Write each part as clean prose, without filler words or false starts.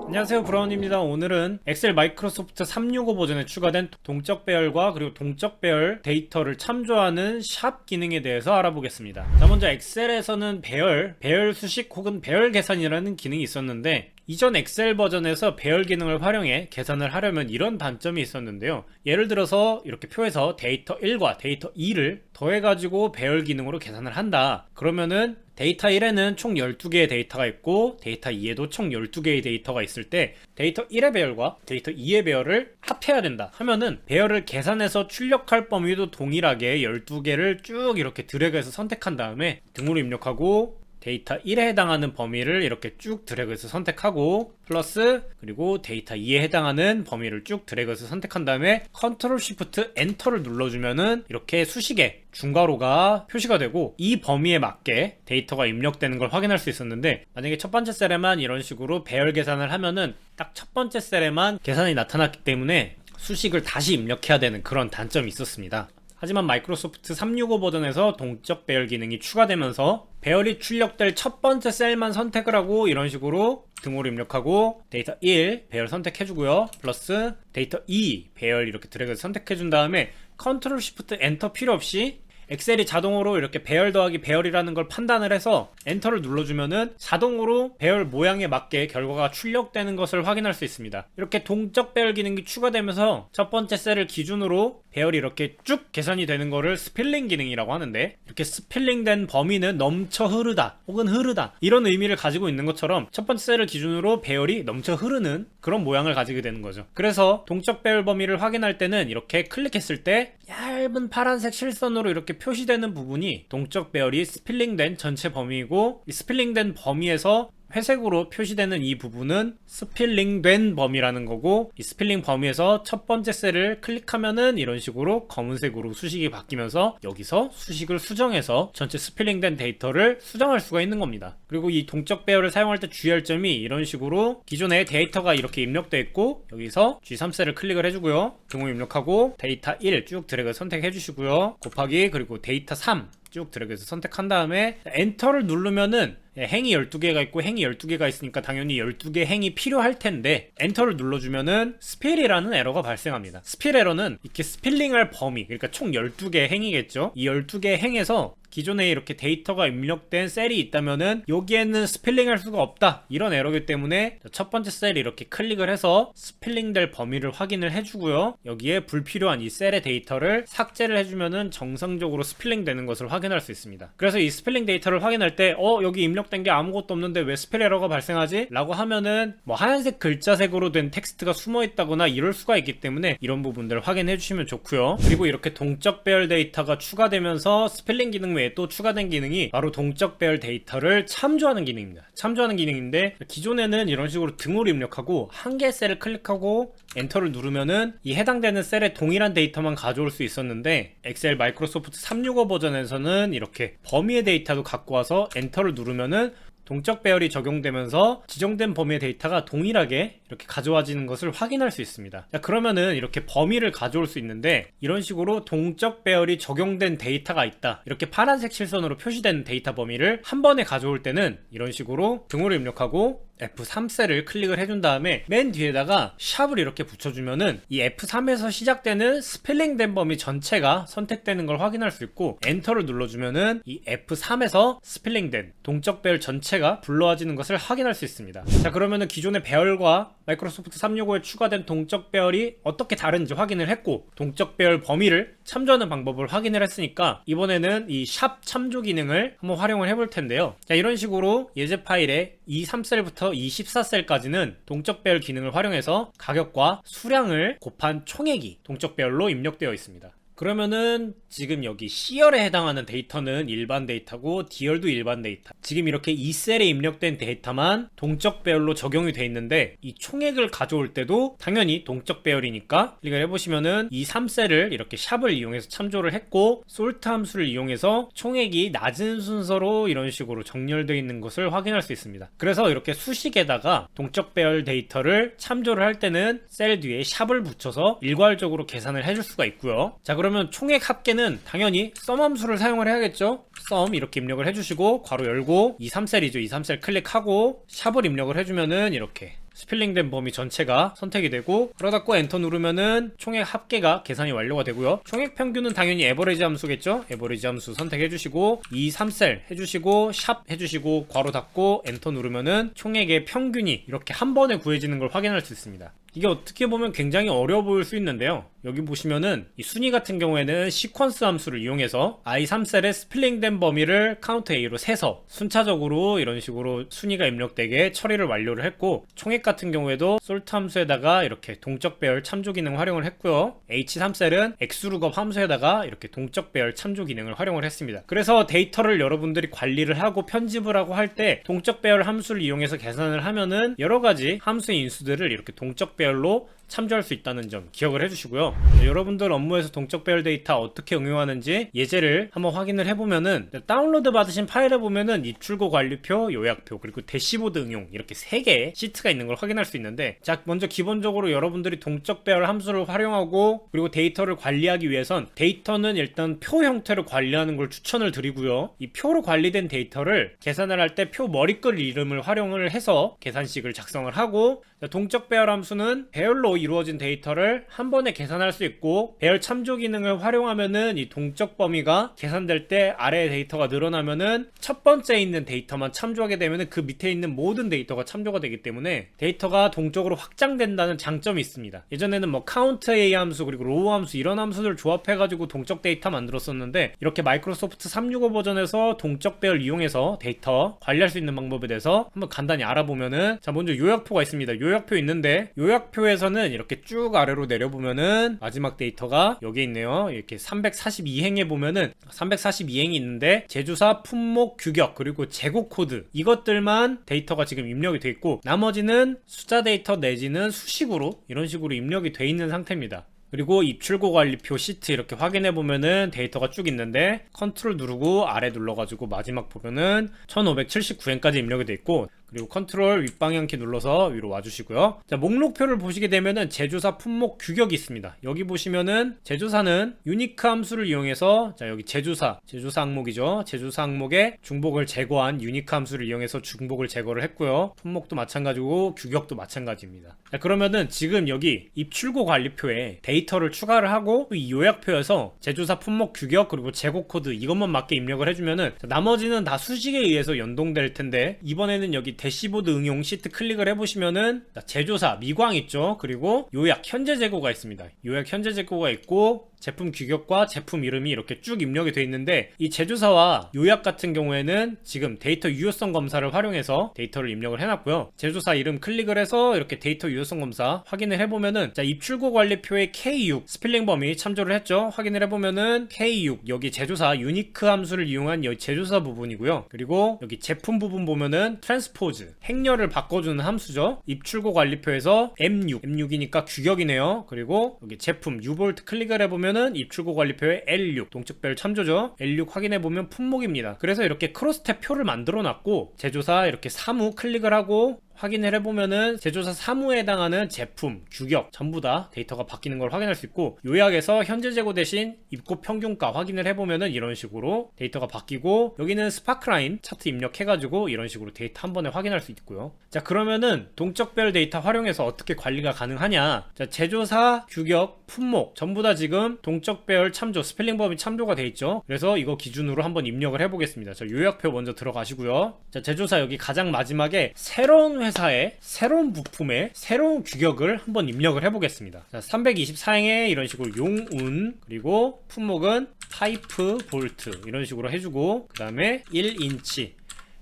안녕하세요, 브라운입니다. 오늘은 엑셀 마이크로소프트 365 버전에 추가된 동적 배열과 그리고 동적 배열 데이터를 참조하는 샵 기능에 대해서 알아보겠습니다. 자, 먼저 엑셀에서는 배열 수식 혹은 배열 계산이라는 기능이 있었는데, 이전 엑셀 버전에서 배열 기능을 활용해 계산을 하려면 이런 단점이 있었는데요. 예를 들어서 이렇게 표에서 데이터 1과 데이터 2를 더해가지고 배열 기능으로 계산을 한다. 그러면은 데이터 1에는 총 12개의 데이터가 있고 데이터 2에도 총 12개의 데이터가 있을 때 데이터 1의 배열과 데이터 2의 배열을 합해야 된다 하면은 배열을 계산해서 출력할 범위도 동일하게 12개를 쭉 이렇게 드래그해서 선택한 다음에 등으로 입력하고 데이터 1에 해당하는 범위를 이렇게 쭉 드래그해서 선택하고 플러스 그리고 데이터 2에 해당하는 범위를 쭉 드래그해서 선택한 다음에 컨트롤 쉬프트 엔터를 눌러주면은 이렇게 수식에 중괄호가 표시가 되고 이 범위에 맞게 데이터가 입력되는 걸 확인할 수 있었는데, 만약에 첫 번째 셀에만 이런 식으로 배열 계산을 하면은 딱 첫 번째 셀에만 계산이 나타났기 때문에 수식을 다시 입력해야 되는 그런 단점이 있었습니다. 하지만 마이크로소프트 365 버전에서 동적 배열 기능이 추가되면서 배열이 출력될 첫 번째 셀만 선택을 하고 이런 식으로 등호를 입력하고 데이터 1 배열 선택해주고요. 플러스 데이터 2 배열 이렇게 드래그해서 선택해준 다음에 컨트롤 쉬프트 엔터 필요 없이 엑셀이 자동으로 이렇게 배열 더하기 배열이라는 걸 판단을 해서 엔터를 눌러주면은 자동으로 배열 모양에 맞게 결과가 출력되는 것을 확인할 수 있습니다. 이렇게 동적 배열 기능이 추가되면서 첫 번째 셀을 기준으로 배열이 이렇게 쭉 계산이 되는 거를 스필링 기능이라고 하는데, 이렇게 스필링된 범위는 넘쳐 흐르다 혹은 흐르다 이런 의미를 가지고 있는 것처럼 첫 번째 셀을 기준으로 배열이 넘쳐 흐르는 그런 모양을 가지게 되는 거죠. 그래서 동적 배열 범위를 확인할 때는 이렇게 클릭했을 때 얇은 파란색 실선으로 이렇게 표시되는 부분이 동적 배열이 스필링된 전체 범위이고, 이 스필링된 범위에서 회색으로 표시되는 이 부분은 스필링된 범위라는 거고, 이 스필링 범위에서 첫 번째 셀을 클릭하면은 이런 식으로 검은색으로 수식이 바뀌면서 여기서 수식을 수정해서 전체 스필링된 데이터를 수정할 수가 있는 겁니다. 그리고 이 동적 배열을 사용할 때 주의할 점이 이런 식으로 기존에 데이터가 이렇게 입력되어 있고 여기서 G3셀을 클릭을 해주고요. 등호 입력하고 데이터 1 쭉 드래그 선택해 주시고요. 곱하기 그리고 데이터 3 쭉 드래그해서 선택한 다음에 엔터를 누르면은 행이 12개가 있고 행이 12개가 있으니까 당연히 12개 행이 필요할 텐데, 엔터를 눌러주면은 스필이라는 에러가 발생합니다. 스필 에러는 이렇게 스필링할 범위, 그러니까 총 12개 행이겠죠. 이 12개 행에서 기존에 이렇게 데이터가 입력된 셀이 있다면은 여기에는 스필링할 수가 없다 이런 에러기 때문에 첫 번째 셀 이렇게 클릭을 해서 스필링될 범위를 확인을 해주고요. 여기에 불필요한 이 셀의 데이터를 삭제를 해주면은 정상적으로 스필링 되는 것을 확인할 수 있습니다. 그래서 이 스필링 데이터를 확인할 때 여기 입력된 게 아무것도 없는데 왜 스펠 에러가 발생하지? 라고 하면은 뭐 하얀색 글자색으로 된 텍스트가 숨어 있다거나 이럴 수가 있기 때문에 이런 부분들을 확인해 주시면 좋고요. 그리고 이렇게 동적 배열 데이터가 추가되면서 스펠링 기능 외에 또 추가된 기능이 바로 동적 배열 데이터를 참조하는 기능입니다. 참조하는 기능인데, 기존에는 이런 식으로 등호를 입력하고 한 개 셀을 클릭하고 엔터를 누르면은 이 해당되는 셀의 동일한 데이터만 가져올 수 있었는데, 엑셀 마이크로소프트 365 버전에서는 이렇게 범위의 데이터도 갖고 와서 엔터를 누르면은 동적 배열이 적용되면서 지정된 범위의 데이터가 동일하게 이렇게 가져와지는 것을 확인할 수 있습니다. 자, 그러면은 이렇게 범위를 가져올 수 있는데, 이런 식으로 동적 배열이 적용된 데이터가 있다 이렇게 파란색 실선으로 표시된 데이터 범위를 한 번에 가져올 때는 이런 식으로 등호를 입력하고 F3셀을 클릭을 해준 다음에 맨 뒤에다가 샵을 이렇게 붙여주면은 이 F3에서 시작되는 스펠링된 범위 전체가 선택되는 걸 확인할 수 있고, 엔터를 눌러주면은 이 F3에서 스펠링된 동적 배열 전체가 불러와지는 것을 확인할 수 있습니다. 자, 그러면은 기존의 배열과 마이크로소프트 365에 추가된 동적 배열이 어떻게 다른지 확인을 했고, 동적 배열 범위를 참조하는 방법을 확인을 했으니까 이번에는 이 샵 참조 기능을 한번 활용을 해볼 텐데요. 자, 이런 식으로 예제 파일에 23셀부터 24셀까지는 동적 배열 기능을 활용해서 가격과 수량을 곱한 총액이 동적 배열로 입력되어 있습니다. 그러면은 지금 여기 C열에 해당하는 데이터는 일반 데이터고 D열도 일반 데이터, 지금 이렇게 이 셀에 입력된 데이터만 동적 배열로 적용이 돼 있는데, 이 총액을 가져올 때도 당연히 동적 배열이니까 클릭을 해보시면은 이 3셀을 이렇게 샵을 이용해서 참조를 했고, 솔트 함수를 이용해서 총액이 낮은 순서로 이런 식으로 정렬되어 있는 것을 확인할 수 있습니다. 그래서 이렇게 수식에다가 동적 배열 데이터를 참조를 할 때는 셀 뒤에 샵을 붙여서 일괄적으로 계산을 해줄 수가 있고요. 자, 그럼 그러면 총액 합계는 당연히 썸 함수를 사용을 해야겠죠. 썸 이렇게 입력을 해주시고 괄호 열고 23셀이죠. 23셀 클릭하고 샵을 입력을 해주면은 이렇게 스필링된 범위 전체가 선택이 되고, 그러다 엔터 누르면은 총액 합계가 계산이 완료가 되고요. 총액 평균은 당연히 에버리지 함수겠죠. 에버리지 함수 선택해 주시고 23셀 해주시고 샵 해주시고 괄호 닫고 엔터 누르면은 총액의 평균이 이렇게 한 번에 구해지는 걸 확인할 수 있습니다. 이게 어떻게 보면 굉장히 어려워 보일 수 있는데요. 여기 보시면은 이 순위 같은 경우에는 시퀀스 함수를 이용해서 i3셀의 스플링된 범위를 카운트 a로 세서 순차적으로 이런 식으로 순위가 입력되게 처리를 완료를 했고, 총액 같은 경우에도 솔트 함수에다가 이렇게 동적 배열 참조 기능 활용을 했고요. h3셀은 x룩업 함수에다가 이렇게 동적 배열 참조 기능을 활용을 했습니다. 그래서 데이터를 여러분들이 관리를 하고 편집을 하고 할 때 동적 배열 함수를 이용해서 계산을 하면은 여러 가지 함수의 인수들을 이렇게 동적 배열로 참조할 수 있다는 점 기억을 해주시고요. 여러분들 업무에서 동적 배열 데이터 어떻게 응용하는지 예제를 한번 확인을 해보면은, 다운로드 받으신 파일에 보면은 입출고 관리표, 요약표, 그리고 대시보드 응용 이렇게 3개의 시트가 있는 걸 확인할 수 있는데, 자 먼저 기본적으로 여러분들이 동적 배열 함수를 활용하고 그리고 데이터를 관리하기 위해선 데이터는 일단 표 형태로 관리하는 걸 추천을 드리고요. 이 표로 관리된 데이터를 계산을 할 때 표 머리글 이름을 활용을 해서 계산식을 작성을 하고, 동적 배열 함수는 배열로 이루어진 데이터를 한 번에 계산할 수 있고, 배열 참조 기능을 활용하면은 이 동적 범위가 계산될 때 아래의 데이터가 늘어나면은 첫 번째에 있는 데이터만 참조하게 되면은 그 밑에 있는 모든 데이터가 참조가 되기 때문에 데이터가 동적으로 확장된다는 장점이 있습니다. 예전에는 뭐 카운트 A 함수 그리고 로우 함수 이런 함수들 조합해가지고 동적 데이터 만들었었는데, 이렇게 마이크로소프트 365 버전에서 동적 배열 이용해서 데이터 관리할 수 있는 방법에 대해서 한번 간단히 알아보면은, 자 먼저 요약표가 있습니다. 요약표 있는데 요약표에서는 이렇게 쭉 아래로 내려보면은 마지막 데이터가 여기 있네요. 이렇게 342행에 보면은 342행이 있는데 제조사, 품목, 규격, 그리고 재고 코드 이것들만 데이터가 지금 입력이 돼 있고, 나머지는 숫자 데이터 내지는 수식으로 이런 식으로 입력이 돼 있는 상태입니다. 그리고 입출고 관리표 시트 이렇게 확인해 보면은 데이터가 쭉 있는데, 컨트롤 누르고 아래 눌러가지고 마지막 보면은 1579행까지 입력이 돼 있고, 그리고 컨트롤 윗방향키 눌러서 위로 와주시고요. 자, 목록표를 보시게 되면은 제조사, 품목, 규격이 있습니다. 여기 보시면은 제조사는 유니크 함수를 이용해서, 자 여기 제조사 항목이죠. 제조사 항목에 중복을 제거한 유니크 함수를 이용해서 중복을 제거를 했고요. 품목도 마찬가지고 규격도 마찬가지입니다. 자, 그러면은 지금 여기 입출고 관리표에 데이터를 추가를 하고 이 요약표에서 제조사, 품목, 규격 그리고 재고 코드 이것만 맞게 입력을 해주면은, 자, 나머지는 다 수식에 의해서 연동될 텐데, 이번에는 여기 대시보드 응용 시트 클릭을 해보시면은 제조사 미광 있죠. 그리고 요약 현재 재고가 있습니다. 요약 현재 재고가 있고 제품 규격과 제품 이름이 이렇게 쭉 입력이 되어 있는데, 이 제조사와 요약 같은 경우에는 지금 데이터 유효성 검사를 활용해서 데이터를 입력을 해놨고요. 제조사 이름 클릭을 해서 이렇게 데이터 유효성 검사 확인을 해보면은, 자 입출고 관리표의 K6 스필링 범위 참조를 했죠. 확인을 해보면은 K6 여기 제조사 유니크 함수를 이용한 여기 제조사 부분이고요. 그리고 여기 제품 부분 보면은 트랜스포즈 행렬을 바꿔주는 함수죠. 입출고 관리표에서 M6이니까 규격이네요. 그리고 여기 제품 U볼트 클릭을 해보면 입출고 관리표에 L6 동적별 참조죠. L6 확인해보면 품목입니다. 그래서 이렇게 크로스탭 표를 만들어 놨고, 제조사 이렇게 사무 클릭을 하고 확인을 해보면은 제조사 사무에 해당하는 제품, 규격 전부 다 데이터가 바뀌는 걸 확인할 수 있고, 요약에서 현재 재고 대신 입고 평균가 확인을 해보면은 이런 식으로 데이터가 바뀌고, 여기는 스파크라인 차트 입력해가지고 이런 식으로 데이터 한 번에 확인할 수 있고요. 자 그러면은 동적별 데이터 활용해서 어떻게 관리가 가능하냐. 자 제조사, 규격, 품목 전부 다 지금 동적별 참조 스펠링 범위 참조가 돼 있죠. 그래서 이거 기준으로 한번 입력을 해보겠습니다. 자 요약표 먼저 들어가시고요. 자 제조사 여기 가장 마지막에 새로운 회사의 새로운 부품의 새로운 규격을 한번 입력을 해보겠습니다. 자 324행에 이런 식으로 용운, 그리고 품목은 파이프 볼트 이런 식으로 해주고, 그 다음에 1인치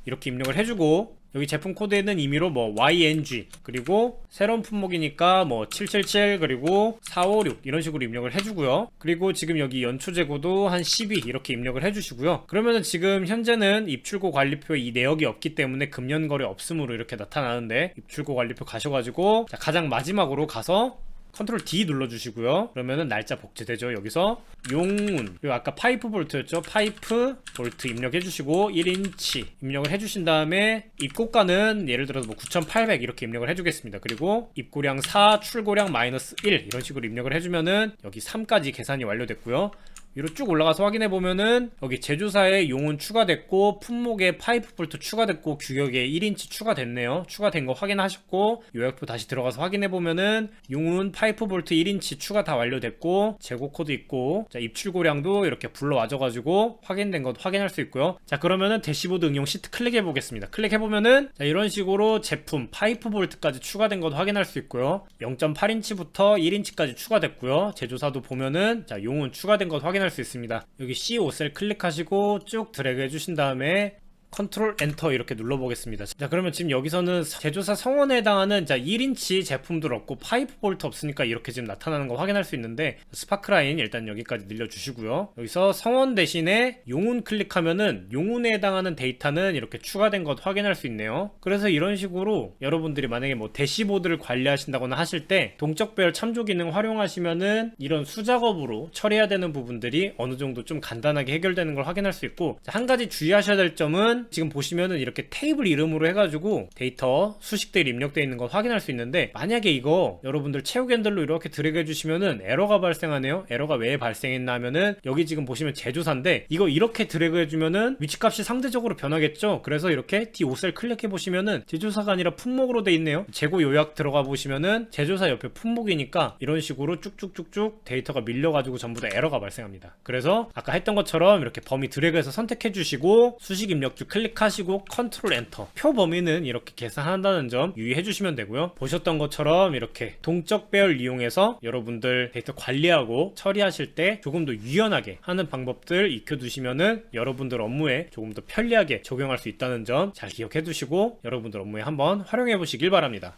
이렇게 입력을 해주고, 여기 제품 코드에는 임의로 뭐 YNG 그리고 새로운 품목이니까 뭐 777 그리고 456 이런 식으로 입력을 해주고요. 그리고 지금 여기 연초 재고도 한 12 이렇게 입력을 해주시고요. 그러면은 지금 현재는 입출고 관리표에 이 내역이 없기 때문에 금년거래 없음으로 이렇게 나타나는데, 입출고 관리표 가셔가지고 자 가장 마지막으로 가서 컨트롤 D 눌러주시고요. 그러면은 날짜 복제되죠. 여기서 용운, 그리고 아까 파이프 볼트였죠. 파이프 볼트 입력해주시고 1인치 입력을 해주신 다음에 입고가는 예를 들어서 뭐 9,800 이렇게 입력을 해주겠습니다. 그리고 입고량 4, 출고량 -1 이런 식으로 입력을 해주면은 여기 3까지 계산이 완료됐고요. 위로 쭉 올라가서 확인해 보면은 여기 제조사에 용운 추가됐고 품목에 파이프 볼트 추가됐고 규격에 1인치 추가됐네요. 추가된 거 확인하셨고 요약표 다시 들어가서 확인해 보면은 용운 파이프 볼트 1인치 추가 다 완료됐고 재고 코드 있고 자 입출고량도 이렇게 불러와줘 가지고 확인된 것 확인할 수 있고요. 자 그러면은 대시보드 응용 시트 클릭해 보겠습니다. 클릭해 보면은 자 이런 식으로 제품 파이프 볼트까지 추가된 것 확인할 수 있고요. 0.8인치부터 1인치까지 추가됐고요. 제조사도 보면은 자 용운 추가된 것 확인할 수 있습니다. 여기 C5셀 클릭하시고 쭉 드래그 해주신 다음에 컨트롤 엔터 이렇게 눌러보겠습니다. 자 그러면 지금 여기서는 제조사 성원에 해당하는 자 1인치 제품들 없고 파이프 볼트 없으니까 이렇게 지금 나타나는 거 확인할 수 있는데 스파크라인 일단 여기까지 늘려주시고요. 여기서 성원 대신에 용운 클릭하면은 용운에 해당하는 데이터는 이렇게 추가된 것 확인할 수 있네요. 그래서 이런 식으로 여러분들이 만약에 뭐 대시보드를 관리하신다거나 하실 때 동적배열 참조 기능 활용하시면은 이런 수작업으로 처리해야 되는 부분들이 어느 정도 좀 간단하게 해결되는 걸 확인할 수 있고 자, 한 가지 주의하셔야 될 점은 지금 보시면은 이렇게 테이블 이름으로 해가지고 데이터 수식들이 입력되어 있는 걸 확인할 수 있는데 만약에 이거 여러분들 채우기 핸들로 이렇게 드래그 해주시면은 에러가 발생하네요. 에러가 왜 발생했나 하면은 여기 지금 보시면 제조사인데 이거 이렇게 드래그 해주면은 위치값이 상대적으로 변하겠죠. 그래서 이렇게 D5셀 클릭해 보시면은 제조사가 아니라 품목으로 돼 있네요. 재고 요약 들어가 보시면은 제조사 옆에 품목이니까 이런 식으로 쭉쭉쭉쭉 데이터가 밀려가지고 전부 다 에러가 발생합니다. 그래서 아까 했던 것처럼 이렇게 범위 드래그해서 선택해 주시고 수식 입력주 클릭하시고 컨트롤 엔터 표 범위는 이렇게 계산한다는 점 유의해 주시면 되고요. 보셨던 것처럼 이렇게 동적 배열 이용해서 여러분들 데이터 관리하고 처리하실 때 조금 더 유연하게 하는 방법들 익혀두시면은 여러분들 업무에 조금 더 편리하게 적용할 수 있다는 점 잘 기억해 두시고 여러분들 업무에 한번 활용해 보시길 바랍니다.